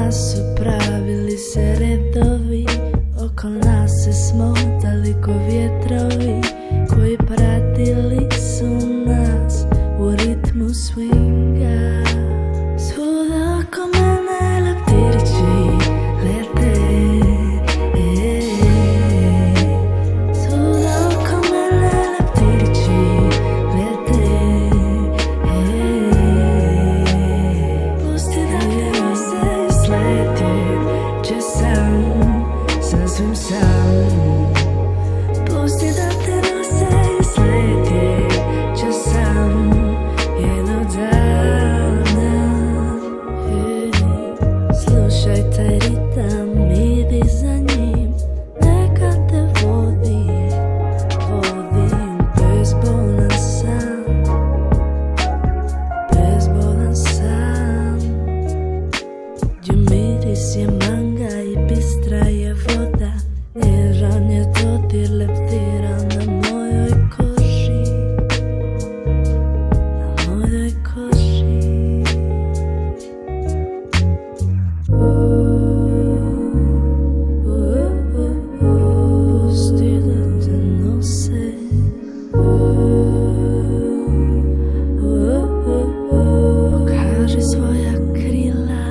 nas su pravili se redovi, oko nas se smotali ko vjetrovi koji pratili su nas u ritmu swinga. Svuda oko mene leptirići lete, svuda oko mene leptirići lete. Pusti da te nose sletit će sam, sasvim sam. Pusti da te nose sletit će sam jednog dana. Slušaj taj ritam, idi za njim, neka te vodi, bezbolan sam, bezbolan sam. Gdje miris je manga i bistra je voda, nježan je dodir leptira na mojoj koži, na mojoj koži. Pusti da te nose, pokaži svoja krila.